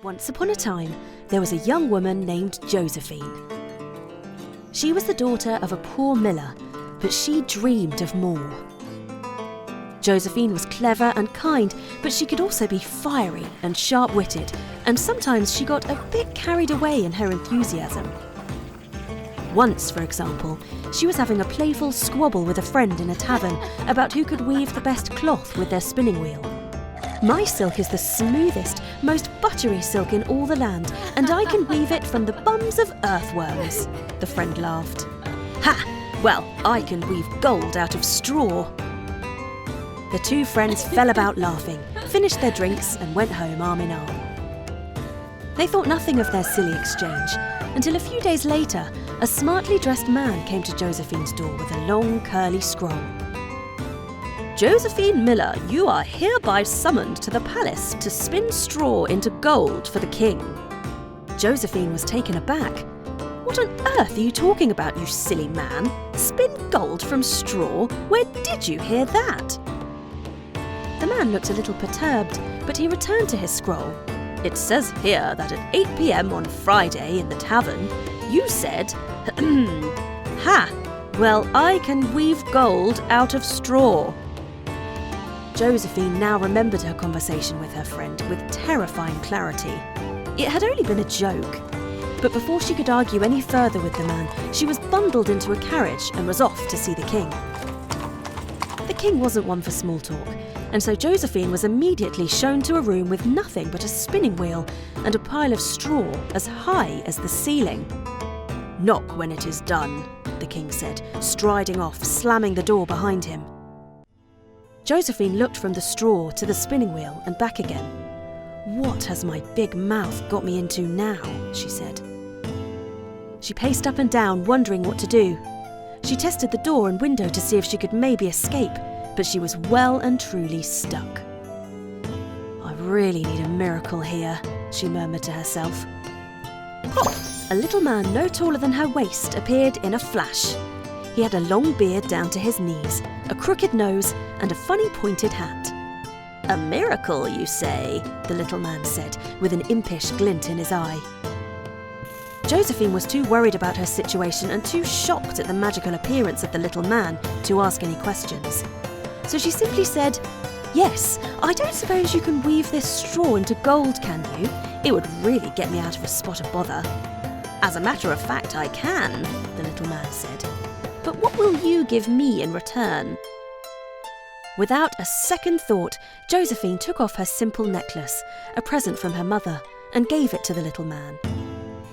Once upon a time, there was a young woman named Josephine. She was the daughter of a poor miller, but she dreamed of more. Josephine was clever and kind, but she could also be fiery and sharp-witted, and sometimes she got a bit carried away in her enthusiasm. Once, for example, she was having a playful squabble with a friend in a tavern about who could weave the best cloth with their spinning wheel. "My silk is the smoothest, most buttery silk in all the land, and I can weave it from the bums of earthworms," the friend laughed. "Ha! Well, I can weave gold out of straw." The two friends fell about laughing, finished their drinks and went home arm in arm. They thought nothing of their silly exchange, until a few days later, a smartly dressed man came to Josephine's door with a long curly scroll. "Josephine Miller, you are hereby summoned to the palace to spin straw into gold for the king." Josephine was taken aback. "What on earth are you talking about, you silly man? Spin gold from straw? Where did you hear that?" The man looked a little perturbed, but he returned to his scroll. "It says here that at 8 p.m. on Friday in the tavern, you said, ha, well, I can weave gold out of straw." Josephine now remembered her conversation with her friend with terrifying clarity. It had only been a joke. But before she could argue any further with the man, she was bundled into a carriage and was off to see the king. The king wasn't one for small talk, and so Josephine was immediately shown to a room with nothing but a spinning wheel and a pile of straw as high as the ceiling. "Knock when it is done," the king said, striding off, slamming the door behind him. Josephine looked from the straw to the spinning wheel and back again. "What has my big mouth got me into now?" she said. She paced up and down, wondering what to do. She tested the door and window to see if she could maybe escape, but she was well and truly stuck. "I really need a miracle here," she murmured to herself. Pop! A little man no taller than her waist appeared in a flash. He had a long beard down to his knees, a crooked nose, and a funny pointed hat. "A miracle, you say?" the little man said, with an impish glint in his eye. Josephine was too worried about her situation and too shocked at the magical appearance of the little man to ask any questions. So she simply said, "Yes, I don't suppose you can weave this straw into gold, can you? It would really get me out of a spot of bother." "As a matter of fact, I can," the little man said. "But what will you give me in return?" Without a second thought, Josephine took off her simple necklace, a present from her mother, and gave it to the little man.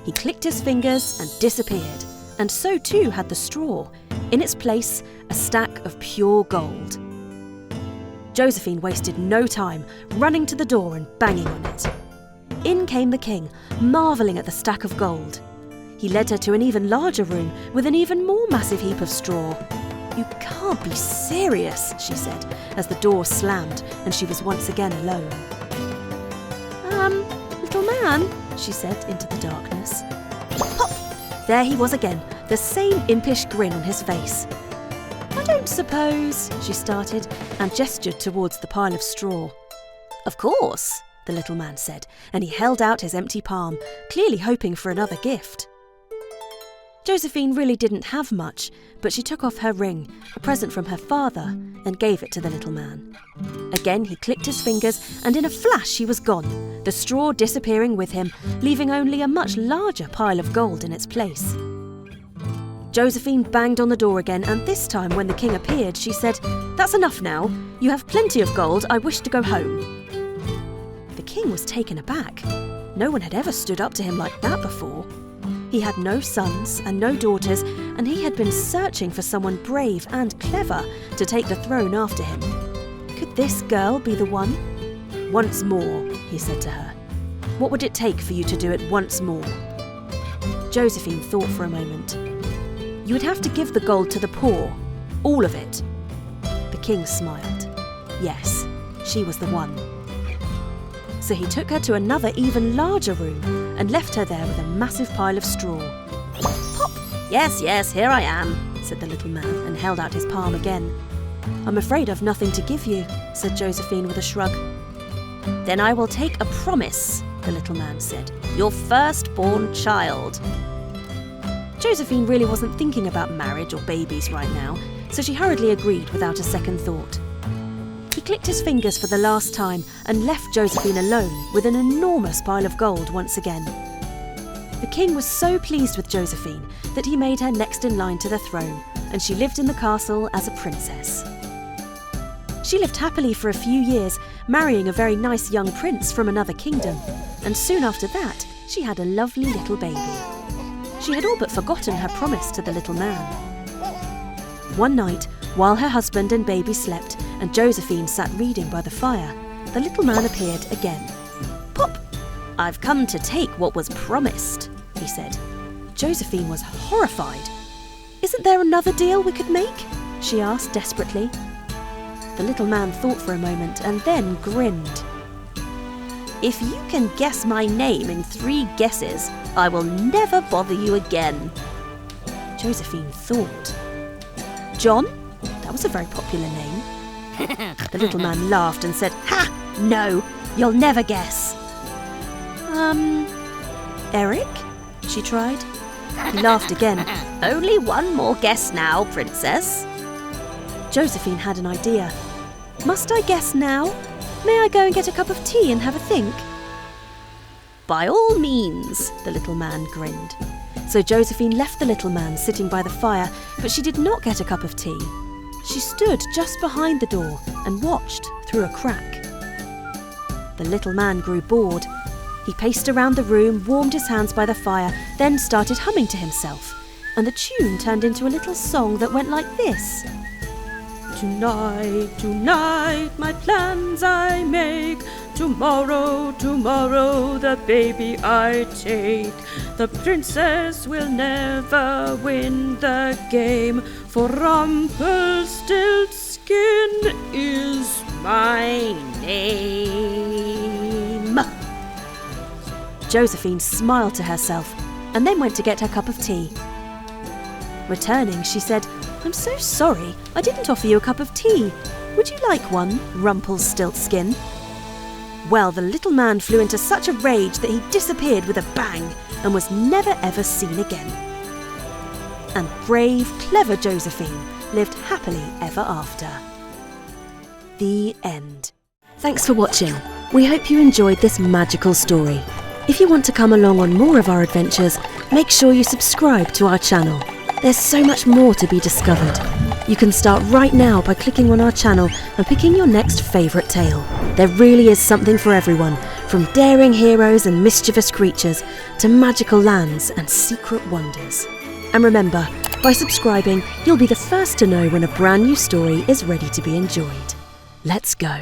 He clicked his fingers and disappeared, and so too had the straw. In its place, a stack of pure gold. Josephine wasted no time, running to the door and banging on it. In came the king, marvelling at the stack of gold. He led her to an even larger room with an even more massive heap of straw. "You can't be serious," she said, as the door slammed and she was once again alone. Little man," she said into the darkness. Pop! There he was again, the same impish grin on his face. "I don't suppose," she started, and gestured towards the pile of straw. "Of course," the little man said, and he held out his empty palm, clearly hoping for another gift. Josephine really didn't have much, but she took off her ring, a present from her father, and gave it to the little man. Again he clicked his fingers, and in a flash he was gone, the straw disappearing with him, leaving only a much larger pile of gold in its place. Josephine banged on the door again, and this time when the king appeared, she said, "That's enough now. You have plenty of gold. I wish to go home." The king was taken aback. No one had ever stood up to him like that before. He had no sons and no daughters, and he had been searching for someone brave and clever to take the throne after him. Could this girl be the one? "Once more," he said to her. "What would it take for you to do it once more?" Josephine thought for a moment. "You would have to give the gold to the poor, all of it." The king smiled. Yes, she was the one. So he took her to another even larger room and left her there with a massive pile of straw. Pop! "Yes, yes, here I am," said the little man, and held out his palm again. "I'm afraid I've nothing to give you," said Josephine with a shrug. "Then I will take a promise," the little man said. "Your firstborn child." Josephine really wasn't thinking about marriage or babies right now, so she hurriedly agreed without a second thought. He clicked his fingers for the last time and left Josephine alone with an enormous pile of gold once again. The king was so pleased with Josephine that he made her next in line to the throne, and she lived in the castle as a princess. She lived happily for a few years, marrying a very nice young prince from another kingdom, and soon after that, she had a lovely little baby. She had all but forgotten her promise to the little man. One night, while her husband and baby slept and Josephine sat reading by the fire, the little man appeared again. "Pop! I've come to take what was promised," he said. Josephine was horrified. "Isn't there another deal we could make?" she asked desperately. The little man thought for a moment and then grinned. "If you can guess my name in 3 guesses, I will never bother you again." Josephine thought. "John? That was a very popular name." The little man laughed and said, "Ha! No, you'll never guess." Eric?" she tried. He laughed again. "Only one more guess now, princess." Josephine had an idea. "Must I guess now? May I go and get a cup of tea and have a think?" "By all means," the little man grinned. So Josephine left the little man sitting by the fire, but she did not get a cup of tea. She stood just behind the door and watched through a crack. The little man grew bored. He paced around the room, warmed his hands by the fire, then started humming to himself, and the tune turned into a little song that went like this. "Tonight, tonight, my plans I make. Tomorrow, tomorrow, the baby I take. The princess will never win the game, for Rumpelstiltskin is my name." Josephine smiled to herself and then went to get her cup of tea. Returning, she said, "I'm so sorry, I didn't offer you a cup of tea. Would you like one, Rumpelstiltskin?" Well, the little man flew into such a rage that he disappeared with a bang and was never ever seen again. And brave, clever Josephine lived happily ever after. The end. Thanks for watching. We hope you enjoyed this magical story. If you want to come along on more of our adventures, make sure you subscribe to our channel. There's so much more to be discovered. You can start right now by clicking on our channel and picking your next favourite tale. There really is something for everyone, from daring heroes and mischievous creatures to magical lands and secret wonders. And remember, by subscribing, you'll be the first to know when a brand new story is ready to be enjoyed. Let's go.